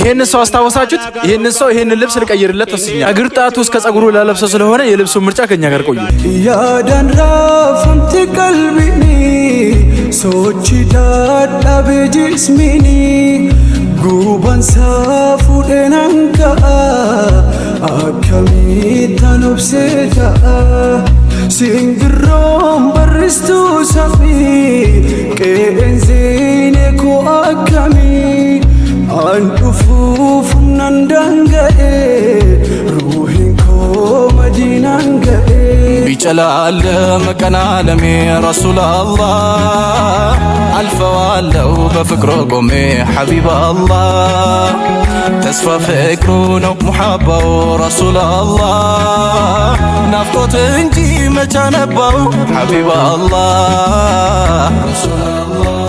ይሄን ሰው አስታወሳችሁት? ይሄን ልብስ ልቀይርለት ተስኛ እግር ጣቱ እስከ ጸጉሩ ላለብሰው ስለሆነ የልብሱ ምርጫ ከኛ ጋር ቆዩ። ያዳን ራፍንቲ ቀልቢኒ ሶቺ ዳዳቤ ጅስሚኒ ጉባን ሳፉ ደናንካ አከሚታን ኦብሴታ ሲንግሮም በርስቱ ሰፊ ቄንዚኔ ኮ አከሚ አንዱፉፍ ነንዳንገኤ ሩሂን ኮ መዲናንገኤ ቢጨላለም ቀን ዓለሜ ረሱላላህ አልፈዋለው በፍቅሮ ቆሜ ሐቢባላህ ተስፋ ፍቅሩ ነው ሙሐባው ረሱላላህ ናፍቆት እንጂ መቻነባው ሐቢባላህ ረሱላላህ